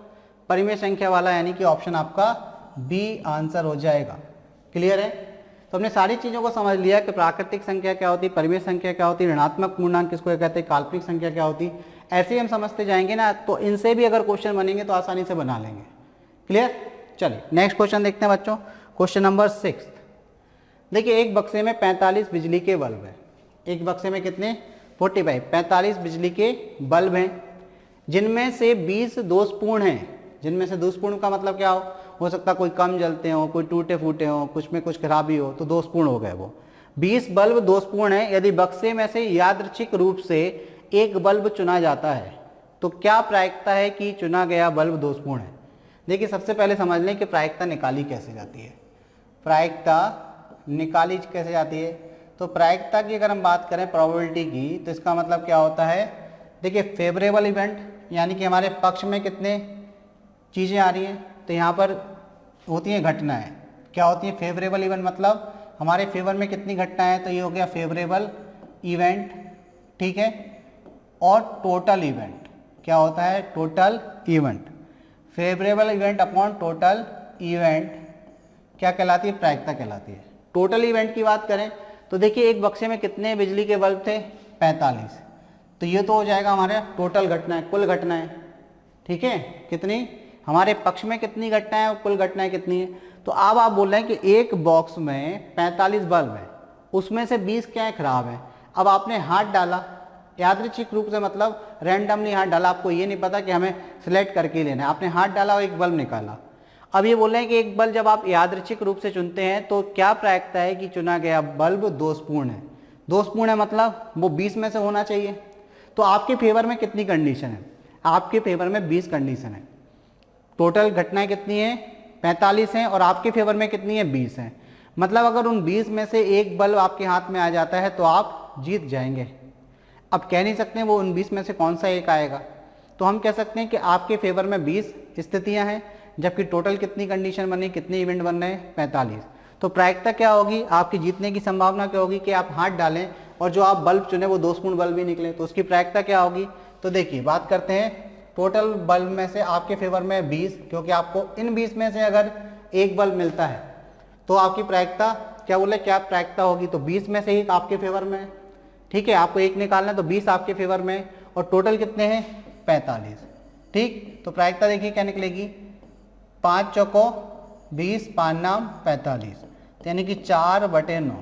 A: परिमेय संख्या वाला, यानी कि ऑप्शन आपका बी आंसर हो जाएगा। क्लियर है? तो हमने सारी चीज़ों को समझ लिया कि प्राकृतिक संख्या क्या होती है, परिमेय संख्या क्या होती है, ऋणात्मक पूर्णांक किसको कहते हैं, काल्पनिक संख्या क्या होती है। ऐसे ही हम समझते जाएंगे ना, तो इनसे भी अगर क्वेश्चन बनेंगे तो आसानी से बना लेंगे। क्लियर? चलिए नेक्स्ट क्वेश्चन देखते हैं बच्चों। Question number 6। देखिए एक बक्से में 45 बिजली के बल्ब है। एक बक्से में कितने? 45 बिजली के बल्ब हैं, जिनमें से 20 दोषपूर्ण हैं। जिनमें से दोषपूर्ण का मतलब क्या हो सकता है कोई कम जलते हो, कोई टूटे फूटे हो, कुछ में कुछ खराबी हो, तो दोषपूर्ण हो गए वो। 20 बल्ब दोषपूर्ण हैं। यदि बक्से में से यादृच्छिक रूप से एक बल्ब चुना जाता है तो क्या प्रायिकता है कि चुना गया बल्ब दोषपूर्ण है? देखिए सबसे पहले समझ लें कि प्रायिकता निकाली कैसे जाती है। प्रायिकता निकाली कैसे जाती है? तो प्रायिकता की अगर हम बात करें प्रोबेबिलिटी की, तो इसका मतलब क्या होता है? देखिए फेवरेबल इवेंट, यानी कि हमारे पक्ष में कितने चीज़ें आ रही हैं, तो यहाँ पर होती हैं घटनाएं। क्या होती है फेवरेबल इवेंट? मतलब हमारे फेवर में कितनी घटनाएं हैं, तो ये हो गया फेवरेबल इवेंट, ठीक है। और टोटल इवेंट क्या होता है? Total event. Favourable event upon total event क्या कहलाती है? प्रायिकता कहलाती है। टोटल इवेंट की बात करें तो देखिए एक बक्से में कितने बिजली के बल्ब थे? 45। तो ये तो हो जाएगा हमारे टोटल घटनाएं, कुल घटनाएं, ठीक है। कितनी? हमारे पक्ष में कितनी घटनाएं और कुल घटनाएं कितनी है? तो अब आप बोल रहे हैं कि एक बॉक्स में 45 बल्ब है, उसमें से 20 क्या है? खराब है। अब आपने हाथ डाला यादृच्छिक रूप से, मतलब रैंडमली हाथ डाला, आपको ये नहीं पता कि हमें सिलेक्ट करके लेना है, आपने हाथ डाला और एक बल्ब निकाला। अब ये बोल रहे हैं कि एक बल्ब जब आप यादृच्छिक रूप से चुनते हैं तो क्या प्रायिकता है कि चुना गया बल्ब दोषपूर्ण है? दोषपूर्ण है मतलब वो 20 में से होना चाहिए। तो आपके फेवर में कितनी कंडीशन है? आपके फेवर में 20 कंडीशन है। टोटल घटनाएं कितनी है? 45 हैं, और आपके फेवर में कितनी है? 20 हैं। मतलब अगर उन 20 में से एक बल्ब आपके हाथ में आ जाता है तो आप जीत जाएंगे। अब कह नहीं सकते वो उन 20 में से कौन सा एक आएगा, तो हम कह सकते हैं कि आपके फेवर में 20 स्थितियां हैं, जबकि टोटल कितनी कंडीशन बनी, कितने इवेंट बन रहे हैं? 45। तो प्रायिकता क्या होगी? आपकी जीतने की संभावना क्या होगी कि आप हाथ डालें और जो आप बल्ब चुने वो दोषपूर्ण बल्ब ही निकले, तो उसकी प्रायिकता क्या होगी? तो देखिए बात करते हैं टोटल बल्ब में से आपके फेवर में 20, क्योंकि आपको इन 20 में से अगर एक बल्ब मिलता है तो आपकी प्रायिकता क्या बोले, क्या प्रायिकता होगी? तो 20 में से एक आपके फेवर में है, ठीक है। आपको एक निकालना है तो 20 आपके फेवर में, और टोटल कितने हैं? 45, ठीक। तो प्रायिकता देखिए क्या निकलेगी? 5 चौको 20, 5 नाम 45, यानी कि 4/9।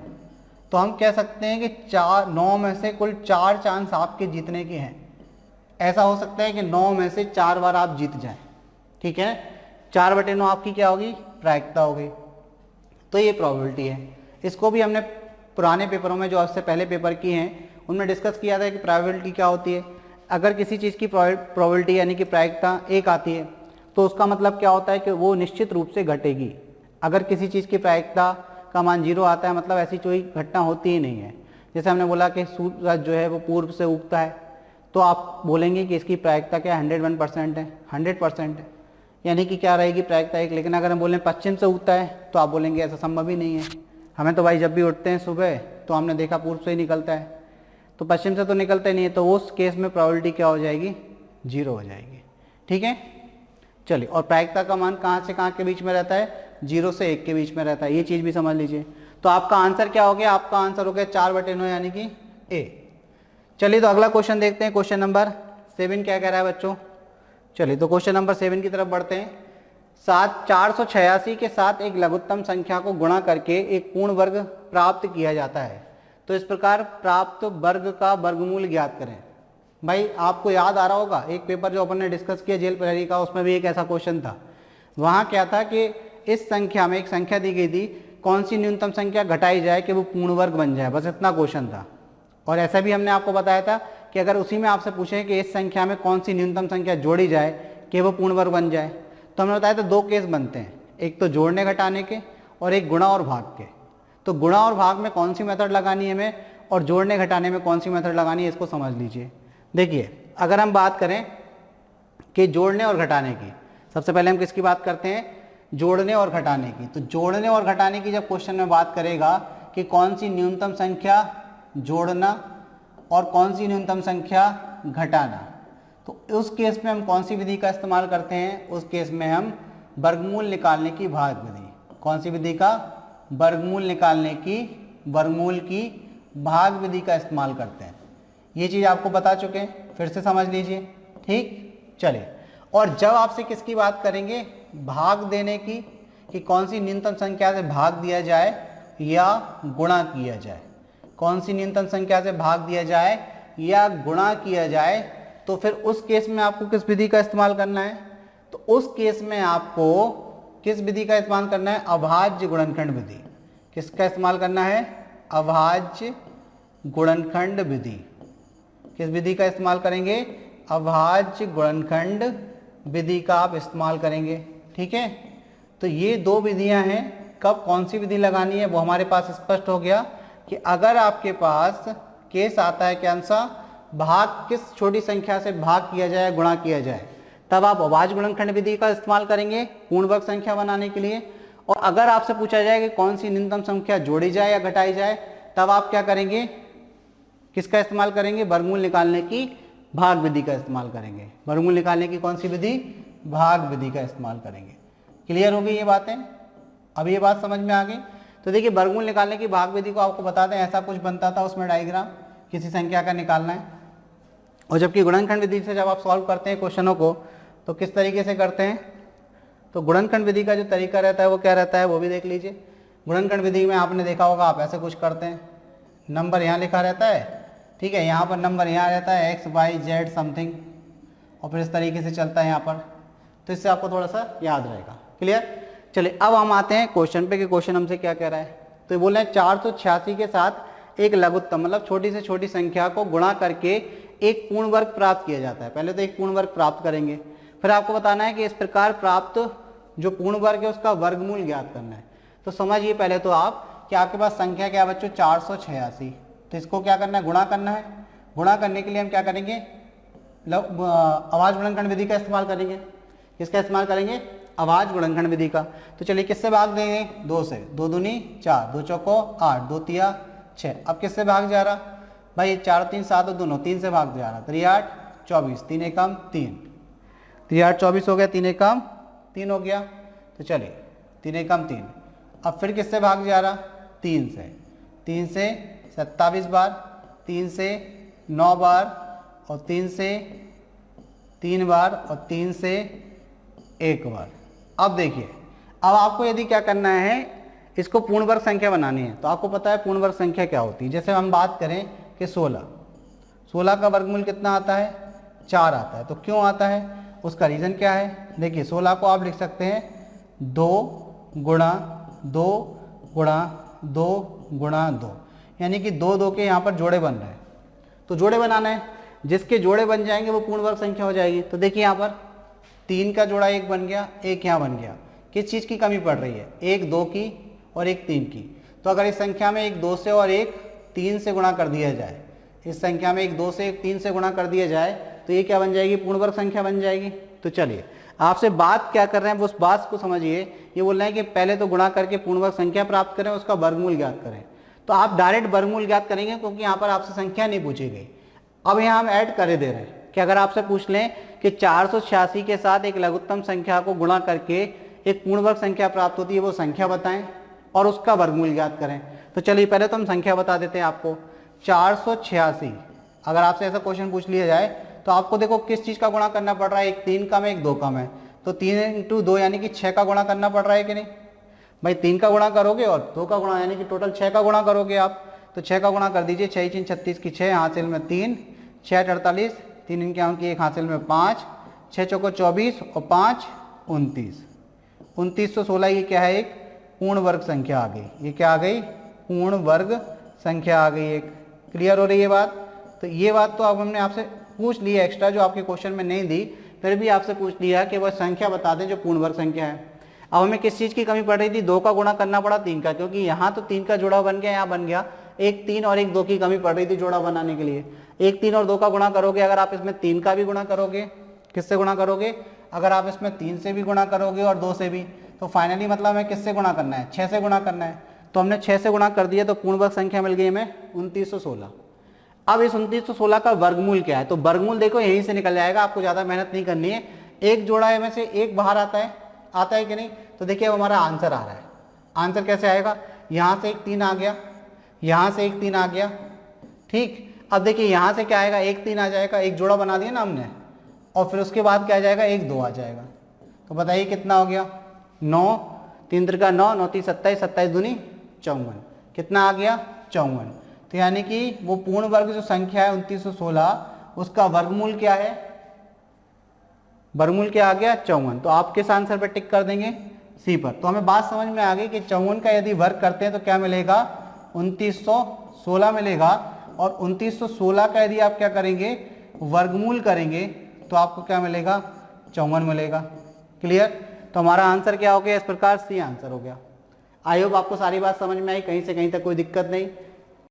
A: तो हम कह सकते हैं कि 9 में से कुल 4 चांस आपके जीतने के हैं। ऐसा हो सकता है कि 9 में से 4 बार आप जीत जाएं, ठीक है। 4/9 आपकी क्या होगी? प्रायिकता होगी। तो ये प्रोबेबिलिटी है। इसको भी हमने पुराने पेपरों में, जो आपसे पहले पेपर किए हैं, उनमें डिस्कस किया था कि प्रोबेबिलिटी क्या होती है। अगर किसी चीज़ की प्रोबेबिलिटी यानी कि प्रायिकता 1 आती है तो उसका मतलब क्या होता है कि वो निश्चित रूप से घटेगी। अगर किसी चीज़ की प्रायिकता का मान 0 आता है मतलब ऐसी कोई घटना होती ही नहीं है। जैसे हमने बोला कि सूरज जो है वो पूर्व से उगता है, तो आप बोलेंगे कि इसकी प्रायिकता क्या 101% है, 100% है, यानी कि क्या रहेगी? प्रायिकता 1। लेकिन अगर हम बोलें पश्चिम से उगता है तो आप बोलेंगे ऐसा संभव ही नहीं है। हमें तो भाई जब भी उठते हैं सुबह तो हमने देखा पूर्व से ही निकलता है, तो पश्चिम से तो निकलता ही नहीं है। तो उस केस में प्रोबेबिलिटी क्या हो जाएगी? 0 हो जाएगी, ठीक है। चलिए, और प्रायिकता का मान कहाँ से कहाँ के बीच में रहता है? 0 से 1 के बीच में रहता है, ये चीज़ भी समझ लीजिए। तो आपका आंसर क्या हो गया? आपका आंसर हो गया 4/9, यानी कि ए। चलिए तो अगला क्वेश्चन देखते हैं। क्वेश्चन नंबर 7 क्या कह रहा है बच्चों? चलिए तो क्वेश्चन नंबर 7 की तरफ बढ़ते हैं। 486 के साथ एक लघुत्तम संख्या को गुणा करके एक पूर्ण वर्ग प्राप्त किया जाता है। तो इस प्रकार प्राप्त वर्ग का वर्गमूल ज्ञात करें। भाई आपको याद आ रहा होगा एक पेपर जो अपन ने डिस्कस किया जेल प्रहरी का, उसमें भी एक ऐसा क्वेश्चन था। वहाँ क्या था कि इस संख्या में एक संख्या दी गई थी, कौन सी न्यूनतम संख्या घटाई जाए कि वो पूर्ण वर्ग बन जाए, बस इतना क्वेश्चन था। और ऐसा भी हमने आपको बताया था कि अगर उसी में आपसे पूछें कि इस संख्या में कौन सी न्यूनतम संख्या जोड़ी जाए कि वो पूर्ण वर्ग बन जाए, तो हमने बताया था 2 केस बनते हैं, एक तो जोड़ने घटाने के और एक गुणा और भाग के। तो गुणा और भाग में कौन सी मेथड लगानी है हमें और जोड़ने घटाने में कौन सी मेथड लगानी है, इसको समझ लीजिए। देखिए अगर हम बात करें कि जोड़ने और घटाने की, सबसे पहले हम किसकी बात करते हैं? जोड़ने और घटाने की। तो जोड़ने और घटाने की जब क्वेश्चन में बात करेगा कि कौन सी न्यूनतम संख्या जोड़ना और कौन सी न्यूनतम संख्या घटाना, तो उस केस में हम कौन सी विधि का इस्तेमाल करते हैं? उस केस में हम वर्गमूल निकालने की भाग विधि। कौन सी विधि का? वर्गमूल निकालने की वर्गमूल की भाग विधि का इस्तेमाल करते हैं। ये चीज़ आपको बता चुके हैं, फिर से समझ लीजिए। ठीक, चलिए। और जब आपसे किसकी बात करेंगे, भाग देने की, कि कौन सी न्यूनतम संख्या से भाग दिया जाए या गुणा किया जाए, कौन सी न्यूनतम संख्या से भाग दिया जाए या गुणा किया जाए, तो फिर उस केस में आपको किस विधि का इस्तेमाल करना है, तो उस केस में आपको किस विधि का इस्तेमाल करना है, अभाज्य गुणनखंड विधि। किसका इस्तेमाल करना है, अभाज्य गुणनखंड विधि। किस विधि का इस्तेमाल करेंगे, अभाज्य गुणनखंड विधि का आप इस्तेमाल करेंगे। ठीक है, तो ये दो विधियां हैं। कब कौन सी विधि लगानी है वो हमारे पास स्पष्ट हो गया कि अगर आपके पास केस आता है क्या सा, भाग किस छोटी संख्या से भाग किया जाए, गुणा किया जाए, तब आप अभाज्य गुणनखंड विधि का इस्तेमाल करेंगे पूर्ण वर्ग संख्या बनाने के लिए। और अगर आपसे पूछा जाए कि कौन सी न्यूनतम संख्या जोड़ी जाए या घटाई जाए, तब आप क्या करेंगे, किसका इस्तेमाल करेंगे, वर्गमूल निकालने की भाग विधि का इस्तेमाल करेंगे। वर्गमूल निकालने की कौन सी विधि, भाग विधि का इस्तेमाल करेंगे। क्लियर हो गई ये बातें, अब ये बात समझ में आ गई। तो देखिए, वर्गमूल निकालने की भाग विधि को आपको बता दें, ऐसा कुछ बनता था उसमें डायग्राम, किसी संख्या का निकालना है। और जबकि गुणनखंड विधि से जब आप सॉल्व करते हैं क्वेश्चनों को, तो किस तरीके से करते हैं, तो गुणनखंड विधि का जो तरीका रहता है वो क्या रहता है वो भी देख लीजिए। गुणनखंड विधि में आपने देखा होगा, आप ऐसे कुछ करते हैं, नंबर यहाँ लिखा रहता है, ठीक है, यहाँ पर नंबर यहाँ रहता है x y z समथिंग, और फिर इस तरीके से चलता है यहाँ पर। तो इससे आपको थोड़ा सा याद रहेगा। क्लियर, चलिए अब हम आते हैं क्वेश्चन पे कि क्वेश्चन हमसे क्या कह रहा है। तो ये बोल रहे हैं 486 के साथ एक लघुत्तम, मतलब छोटी से छोटी संख्या को गुणा करके एक पूर्ण वर्ग प्राप्त किया जाता है। पहले तो एक पूर्ण वर्ग प्राप्त करेंगे, फिर आपको बताना है कि इस प्रकार प्राप्त जो पूर्ण वर्ग है उसका वर्गमूल ज्ञात करना है। तो समझिए पहले तो आप कि आपके पास संख्या क्या है बच्चों, 486। तो इसको क्या करना है, गुणा करना है। गुणा करने के लिए हम क्या करेंगे, अभाज्य गुणनखंड विधि का इस्तेमाल करेंगे। किसका इस्तेमाल करेंगे, अभाज्य गुणनखंड विधि का। तो चलिए किससे भाग देंगे, 2 से, 2 दूनी 4, 2 चौको 8, 2 तिया 6। अब किससे भाग जा रहा भाई, 4 3 7 दोनों 3 से भाग जा रहा, 3 8 24, 3 एकम 3, 3 8 24 हो गया, 3 एकम 3 हो गया। तो चलिए 3 एकम 3। अब फिर किससे भाग जा रहा, 3 से, 3 से 27 बार, 3 से 9 बार, और 3 से 3 बार, और 3 से 1 बार। अब देखिए, अब आपको यदि क्या करना है, इसको पूर्ण वर्ग संख्या बनानी है, तो आपको पता है पूर्ण वर्ग संख्या क्या होती है। जैसे हम बात करें कि 16 का वर्गमूल कितना आता है, 4 आता है। तो क्यों आता है, उसका रीज़न क्या है। देखिए 16 को आप लिख सकते हैं 2 गुणा 2 गुणा 2 गुणा 2, यानी कि 2 2 के यहाँ पर जोड़े बन रहे हैं। तो जोड़े बनाना है, जिसके जोड़े बन जाएंगे वो पूर्ण वर्ग संख्या हो जाएगी। तो देखिए यहाँ पर 3 का जोड़ा 1 बन गया, 1 यहाँ बन गया। किस चीज़ की कमी पड़ रही है, 1 2 की और 1 3 की। तो अगर इस संख्या में 1 2 से और 1 3 से गुणा कर दिया जाए, इस संख्या में 1 2 से 1 3 से गुणा कर दिया जाए, तो ये क्या बन जाएगी, पूर्ण वर्ग संख्या बन जाएगी। तो चलिए आपसे बात क्या कर रहे हैं, वो उस बात को समझिए। ये बोल रहे हैं कि पहले तो गुणा करके पूर्ण वर्ग संख्या प्राप्त करें, उसका वर्गमूल ज्ञात करें। तो आप डायरेक्ट वर्गमूल ज्ञात करेंगे, क्योंकि यहाँ पर आपसे संख्या नहीं पूछी गई। अब यहाँ हम ऐड करे दे रहे हैं कि अगर आपसे पूछ लें कि 486 के साथ एक लघुत्तम संख्या को गुणा करके एक पूर्ण वर्ग संख्या प्राप्त होती है, वो संख्या बताएं और उसका वर्गमूल ज्ञात करें। तो चलिए पहले तो हम संख्या बता देते हैं आपको। 486 अगर आपसे ऐसा क्वेश्चन पूछ लिया जाए, तो आपको देखो किस चीज़ का गुणा करना पड़ रहा है, एक 3 का में एक 2 का में। तो 3 × 2 यानी कि 6 का गुणा करना पड़ रहा है कि नहीं भाई। 3 का गुणा करोगे और 2 का गुणा, यानी कि टोटल 6 का गुणा करोगे आप। तो 6 का गुणा कर दीजिए, 6 3 36 की 6, हासिल में 3, 6 48, 3 इनके अंक की 1, हासिल में 5, 6 चौको 24 और 5 29। 2916 ये क्या है, एक पूर्ण वर्ग संख्या आ गई। ये क्या आ गई, पूर्ण वर्ग संख्या आ गई एक। क्लियर हो रही है बात। तो ये बात तो अब हमने आपसे पूछ ली है एक्स्ट्रा, जो आपके क्वेश्चन में नहीं दी, फिर भी आपसे पूछ लिया कि वह संख्या बता दें जो पूर्ण वर्ग संख्या है। अब हमें किस चीज़ की कमी पड़ रही थी, 2 का गुणा करना पड़ा 3 का, क्योंकि यहाँ तो 3 का जोड़ा बन गया, यहाँ बन गया। 1 3 और 1 2 की कमी पड़ रही थी जोड़ा बनाने के लिए। 1 3 और 2 का गुणा करोगे, अगर आप इसमें 3 का भी गुणा करोगे, किससे गुणा करोगे, अगर आप इसमें 3 से भी गुणा करोगे और 2 से भी, तो फाइनली मतलब हमें किससे गुणा करना है, 6 से गुणा करना है। तो हमने 6 से गुणा कर दिया, तो पूर्ण वर्ग संख्या मिल गई हमें 2916। अब इस 2916 का वर्गमूल क्या है, तो वर्गमूल देखो यहीं से निकल जाएगा, आपको ज़्यादा मेहनत नहीं करनी है। एक जोड़ा है में से एक बाहर आता है कि नहीं। तो देखिए अब हमारा आंसर आ रहा है। आंसर कैसे आएगा, यहाँ से एक 3 आ गया, यहाँ से एक 3 आ गया, ठीक। अब देखिए यहाँ से क्या आएगा, एक 3 आ जाएगा, एक जोड़ा बना दिया ना हमने, और फिर उसके बाद क्या आ जाएगा, एक 2 आ जाएगा। तो बताइए कितना हो गया, 9, 3 त्रिका 9, 9 3 27, 27 दूनी 54, कितना आ गया 54। तो यानी कि वो पूर्ण वर्ग जो संख्या है 2916, उसका वर्गमूल क्या है, वर्गमूल क्या आ गया 54। तो आप किस आंसर पर टिक कर देंगे, सी पर। तो हमें बात समझ में आ गई कि 54 का यदि वर्ग करते हैं तो क्या मिलेगा, 2916 मिलेगा। और 2916 का यदि आप क्या करेंगे, वर्गमूल करेंगे तो आपको क्या मिलेगा, 54 मिलेगा। क्लियर। तो हमारा आंसर क्या हो गया, इस प्रकार सी आंसर हो गया। आई होप आपको सारी बात समझ में आई, कहीं से कहीं तक कोई दिक्कत नहीं।